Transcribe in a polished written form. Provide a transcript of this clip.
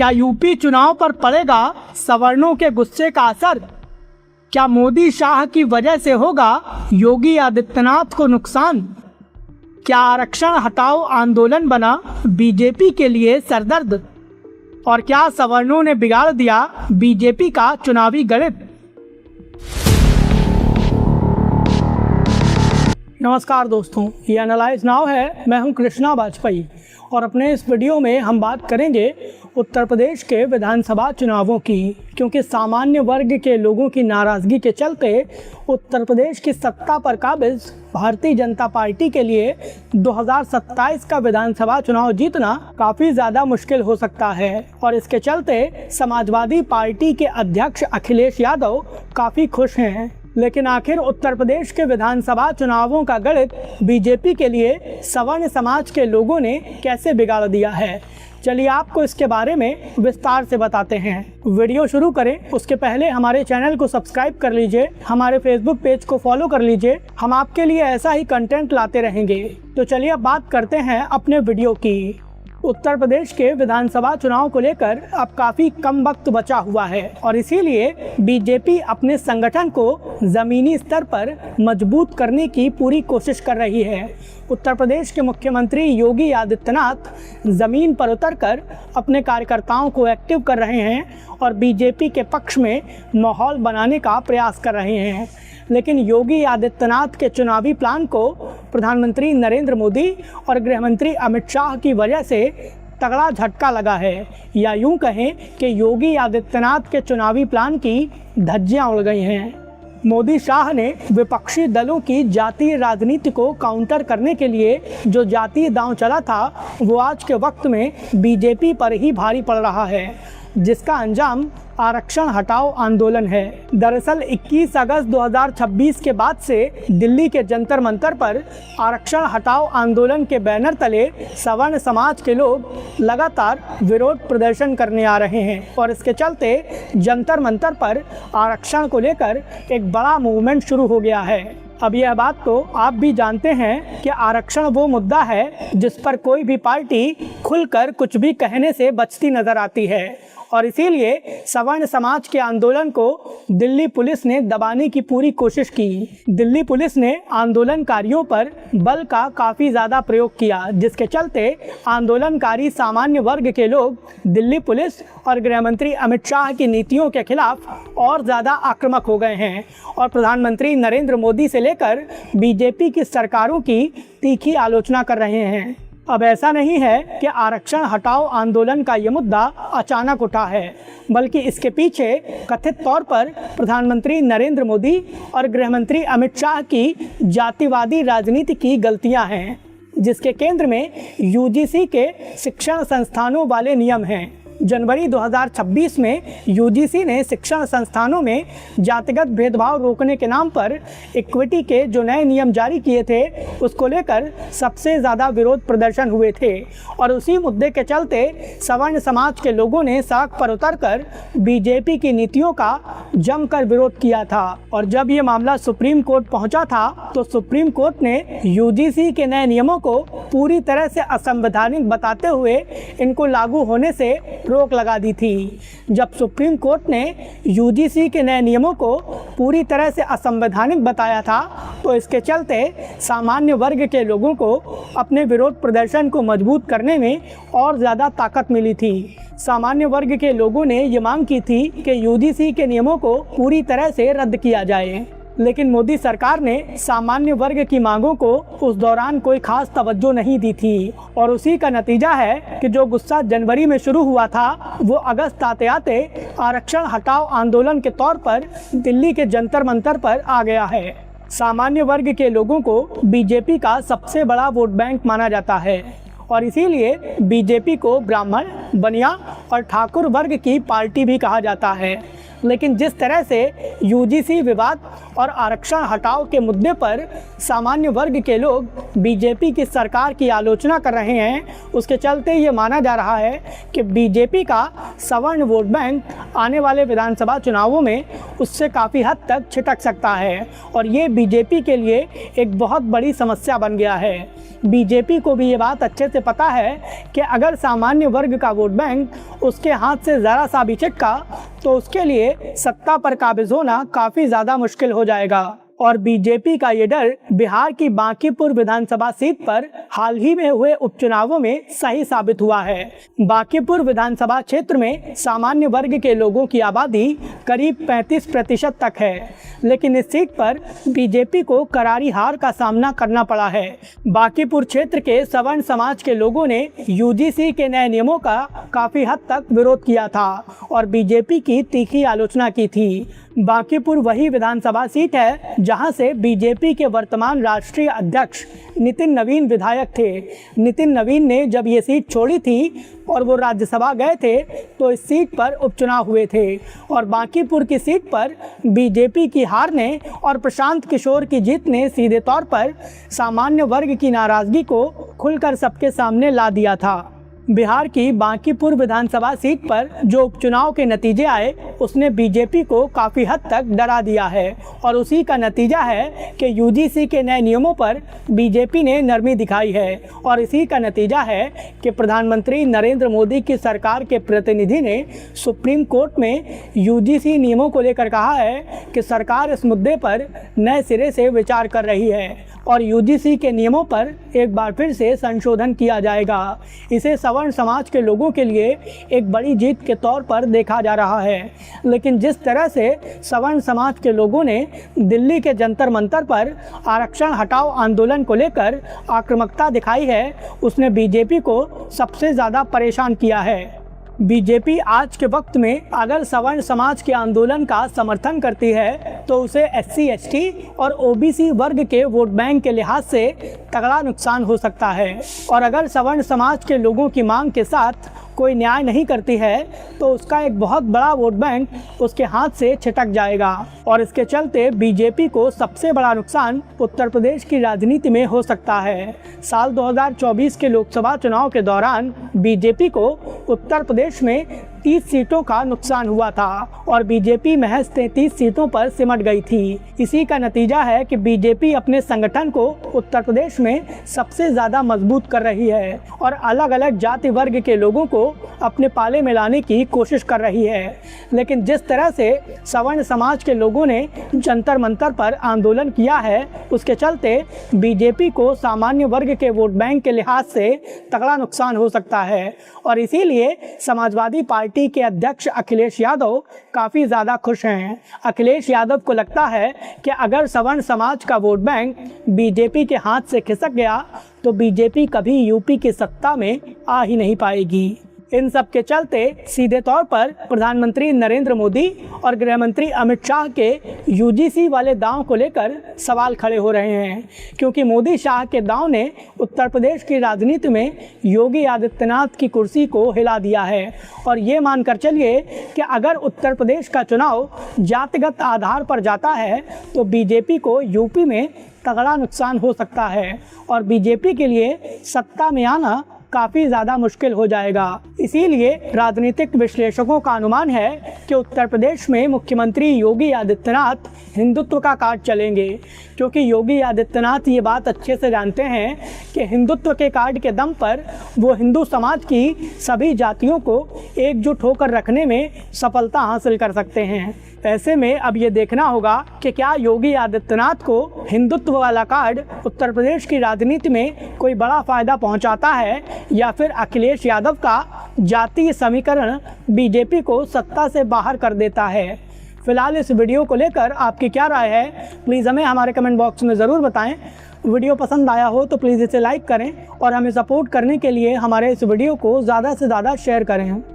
क्या यूपी चुनाव पर पड़ेगा सवर्णों के गुस्से का असर? क्या मोदी शाह की वजह से होगा योगी आदित्यनाथ को नुकसान? क्या आरक्षण हटाओ आंदोलन बना बीजेपी के लिए सरदर्द? और क्या सवर्णों ने बिगाड़ दिया बीजेपी का चुनावी गणित? नमस्कार दोस्तों, ये एनालाइज नाउ है। मैं हूं कृष्णा वाजपेयी और अपने इस वीडियो में हम बात करेंगे उत्तर प्रदेश के विधानसभा चुनावों की, क्योंकि सामान्य वर्ग के लोगों की नाराज़गी के चलते उत्तर प्रदेश की सत्ता पर काबिज भारतीय जनता पार्टी के लिए 2027 का विधानसभा चुनाव जीतना काफ़ी ज़्यादा मुश्किल हो सकता है। और इसके चलते समाजवादी पार्टी के अध्यक्ष अखिलेश यादव काफ़ी खुश हैं। लेकिन आखिर उत्तर प्रदेश के विधानसभा चुनावों का गणित बीजेपी के लिए सवर्ण समाज के लोगों ने कैसे बिगाड़ दिया है, चलिए आपको इसके बारे में विस्तार से बताते हैं। वीडियो शुरू करें उसके पहले हमारे चैनल को सब्सक्राइब कर लीजिए, हमारे फेसबुक पेज को फॉलो कर लीजिए। हम आपके लिए ऐसा ही कंटेंट लाते रहेंगे। तो चलिए अब बात करते हैं अपने वीडियो की। उत्तर प्रदेश के विधानसभा चुनाव को लेकर अब काफ़ी कम वक्त बचा हुआ है और इसीलिए बीजेपी अपने संगठन को ज़मीनी स्तर पर मजबूत करने की पूरी कोशिश कर रही है। उत्तर प्रदेश के मुख्यमंत्री योगी आदित्यनाथ ज़मीन पर उतरकर अपने कार्यकर्ताओं को एक्टिव कर रहे हैं और बीजेपी के पक्ष में माहौल बनाने का प्रयास कर रहे हैं। लेकिन योगी आदित्यनाथ के चुनावी प्लान को प्रधानमंत्री नरेंद्र मोदी और गृहमंत्री अमित शाह की वजह से तगड़ा झटका लगा है, या यूं कहें कि योगी आदित्यनाथ के चुनावी प्लान की धज्जियां उड़ गई हैं। मोदी शाह ने विपक्षी दलों की जातीय राजनीति को काउंटर करने के लिए जो जातीय दांव चला था वो आज के वक्त में बीजेपी पर ही भारी पड़ रहा है, जिसका अंजाम आरक्षण हटाओ आंदोलन है। दरअसल 21 अगस्त 2026 के बाद से दिल्ली के जंतर मंतर पर आरक्षण हटाओ आंदोलन के बैनर तले सवर्ण समाज के लोग लगातार विरोध प्रदर्शन करने आ रहे हैं और इसके चलते जंतर मंतर पर आरक्षण को लेकर एक बड़ा मूवमेंट शुरू हो गया है। अब यह बात तो आप भी जानते हैं कि आरक्षण वो मुद्दा है जिस पर कोई भी पार्टी खुलकर कुछ भी कहने से बचती नजर आती है और इसीलिए सवर्ण समाज के आंदोलन को दिल्ली पुलिस ने दबाने की पूरी कोशिश की। दिल्ली पुलिस ने आंदोलनकारियों पर बल का काफ़ी ज़्यादा प्रयोग किया, जिसके चलते आंदोलनकारी सामान्य वर्ग के लोग दिल्ली पुलिस और गृहमंत्री अमित शाह की नीतियों के खिलाफ और ज़्यादा आक्रामक हो गए हैं और प्रधानमंत्री नरेंद्र मोदी से लेकर बीजेपी की सरकारों की तीखी आलोचना कर रहे हैं। अब ऐसा नहीं है कि आरक्षण हटाओ आंदोलन का ये मुद्दा अचानक उठा है, बल्कि इसके पीछे कथित तौर पर प्रधानमंत्री नरेंद्र मोदी और गृहमंत्री अमित शाह की जातिवादी राजनीति की गलतियां हैं, जिसके केंद्र में यूजीसी के शिक्षण संस्थानों वाले नियम हैं। जनवरी 2026 में यूजीसी ने शिक्षण संस्थानों में जातिगत भेदभाव रोकने के नाम पर इक्विटी के जो नए नियम जारी किए थे उसको लेकर सबसे ज़्यादा विरोध प्रदर्शन हुए थे और उसी मुद्दे के चलते सवर्ण समाज के लोगों ने सड़क पर उतरकर बीजेपी की नीतियों का जमकर विरोध किया था। और जब ये मामला सुप्रीम कोर्ट पहुंचा था तो सुप्रीम कोर्ट ने यूजीसी के नए नियमों को पूरी तरह से असंवैधानिक बताते हुए इनको लागू होने से रोक लगा दी थी। जब सुप्रीम कोर्ट ने यूजीसी के नए नियमों को पूरी तरह से असंवैधानिक बताया था तो इसके चलते सामान्य वर्ग के लोगों को अपने विरोध प्रदर्शन को मजबूत करने में और ज़्यादा ताकत मिली थी। सामान्य वर्ग के लोगों ने ये मांग की थी कि यूजीसी के नियमों को पूरी तरह से रद्द किया जाए, लेकिन मोदी सरकार ने सामान्य वर्ग की मांगों को उस दौरान कोई खास तवज्जो नहीं दी थी और उसी का नतीजा है कि जो गुस्सा जनवरी में शुरू हुआ था वो अगस्त आते आते आरक्षण हटाओ आंदोलन के तौर पर दिल्ली के जंतर मंतर पर आ गया है। सामान्य वर्ग के लोगों को बीजेपी का सबसे बड़ा वोट बैंक माना जाता है और इसीलिए बीजेपी को ब्राह्मण, बनिया और ठाकुर वर्ग की पार्टी भी कहा जाता है। लेकिन जिस तरह से यूजीसी विवाद और आरक्षण हटाओ के मुद्दे पर सामान्य वर्ग के लोग बीजेपी की सरकार की आलोचना कर रहे हैं, उसके चलते ये माना जा रहा है कि बीजेपी का सवर्ण वोट बैंक आने वाले विधानसभा चुनावों में उससे काफ़ी हद तक छिटक सकता है और ये बीजेपी के लिए एक बहुत बड़ी समस्या बन गया है। बीजेपी को भी ये बात अच्छे से पता है कि अगर सामान्य वर्ग का वोट बैंक उसके हाथ से ज़रा सा भी छिटका तो उसके लिए सत्ता पर काबिज होना काफ़ी ज़्यादा मुश्किल हो जाएगा। और बीजेपी का ये डर बिहार की बांकीपुर विधानसभा सीट पर हाल ही में हुए उपचुनावों में सही साबित हुआ है। बांकीपुर विधानसभा क्षेत्र में सामान्य वर्ग के लोगों की आबादी करीब 35% तक है, लेकिन इस सीट पर बीजेपी को करारी हार का सामना करना पड़ा है। बांकीपुर क्षेत्र के सवर्ण समाज के लोगों ने यूजीसी के नए नियमों का काफ़ी हद तक विरोध किया था और बीजेपी की तीखी आलोचना की थी। बांकीपुर वही विधानसभा सीट है जहां से बीजेपी के वर्तमान राष्ट्रीय अध्यक्ष नितिन नवीन विधायक थे। नितिन नवीन ने जब ये सीट छोड़ी थी और वो राज्यसभा गए थे तो इस सीट पर उपचुनाव हुए थे और बांकीपुर की सीट पर बीजेपी की हार ने और प्रशांत किशोर की जीत ने सीधे तौर पर सामान्य वर्ग की नाराज़गी को खुलकर सबके सामने ला दिया था। बिहार की बांकीपुर विधानसभा सीट पर जो उपचुनाव के नतीजे आए उसने बीजेपी को काफ़ी हद तक डरा दिया है और उसी का नतीजा है कि यूजीसी के नए नियमों पर बीजेपी ने नरमी दिखाई है और इसी का नतीजा है कि प्रधानमंत्री नरेंद्र मोदी की सरकार के प्रतिनिधि ने सुप्रीम कोर्ट में यूजीसी नियमों को लेकर कहा है कि सरकार इस मुद्दे पर नए सिरे से विचार कर रही है और यूजीसी के नियमों पर एक बार फिर से संशोधन किया जाएगा। इसे सवर्ण समाज के लोगों के लिए एक बड़ी जीत के तौर पर देखा जा रहा है, लेकिन जिस तरह से सवर्ण समाज के लोगों ने दिल्ली के जंतर मंतर पर आरक्षण हटाओ आंदोलन को लेकर आक्रामकता दिखाई है उसने बीजेपी को सबसे ज़्यादा परेशान किया है। बीजेपी आज के वक्त में अगर सवर्ण समाज के आंदोलन का समर्थन करती है तो उसे SC ST और OBC वर्ग के वोट बैंक के लिहाज से तगड़ा नुकसान हो सकता है और अगर सवर्ण समाज के लोगों की मांग के साथ कोई न्याय नहीं करती है तो उसका एक बहुत बड़ा वोट बैंक उसके हाथ से छिटक जाएगा और इसके चलते बीजेपी को सबसे बड़ा नुकसान उत्तर प्रदेश की राजनीति में हो सकता है। साल 2024 के लोकसभा चुनाव के दौरान बीजेपी को उत्तर प्रदेश में 30 सीटों का नुकसान हुआ था और बीजेपी महज 33 सीटों पर सिमट गई थी। इसी का नतीजा है कि बीजेपी अपने संगठन को उत्तर प्रदेश में सबसे ज़्यादा मजबूत कर रही है और अलग अलग जाति वर्ग के लोगों को अपने पाले में लाने की कोशिश कर रही है। लेकिन जिस तरह से सवर्ण समाज के लोगों ने जंतर मंतर पर आंदोलन किया है उसके चलते बीजेपी को सामान्य वर्ग के वोट बैंक के लिहाज से तगड़ा नुकसान हो सकता है और इसीलिए समाजवादी पार्टी के अध्यक्ष अखिलेश यादव काफ़ी ज़्यादा खुश हैं। अखिलेश यादव को लगता है कि अगर सवर्ण समाज का वोट बैंक बीजेपी के हाथ से खिसक गया तो बीजेपी कभी यूपी की सत्ता में आ ही नहीं पाएगी। इन सब के चलते सीधे तौर पर प्रधानमंत्री नरेंद्र मोदी और गृह मंत्री अमित शाह के यूजीसी वाले दांव को लेकर सवाल खड़े हो रहे हैं, क्योंकि मोदी शाह के दांव ने उत्तर प्रदेश की राजनीति में योगी आदित्यनाथ की कुर्सी को हिला दिया है और ये मानकर चलिए कि अगर उत्तर प्रदेश का चुनाव जातिगत आधार पर जाता है तो बीजेपी को यूपी में तगड़ा नुकसान हो सकता है और बीजेपी के लिए सत्ता में आना काफ़ी ज़्यादा मुश्किल हो जाएगा। इसीलिए राजनीतिक विश्लेषकों का अनुमान है कि उत्तर प्रदेश में मुख्यमंत्री योगी आदित्यनाथ हिंदुत्व का कार्ड चलेंगे, क्योंकि योगी आदित्यनाथ ये बात अच्छे से जानते हैं कि हिंदुत्व के कार्ड के दम पर वो हिंदू समाज की सभी जातियों को एकजुट होकर रखने में सफलता हासिल कर सकते हैं। ऐसे में अब ये देखना होगा कि क्या योगी आदित्यनाथ को हिंदुत्व वाला कार्ड उत्तर प्रदेश की राजनीति में कोई बड़ा फ़ायदा पहुंचाता है या फिर अखिलेश यादव का जातीय समीकरण बीजेपी को सत्ता से बाहर कर देता है। फिलहाल इस वीडियो को लेकर आपकी क्या राय है, प्लीज़ हमें हमारे कमेंट बॉक्स में ज़रूर बताएं। वीडियो पसंद आया हो तो प्लीज़ इसे लाइक करें और हमें सपोर्ट करने के लिए हमारे इस वीडियो को ज़्यादा से ज़्यादा शेयर करें।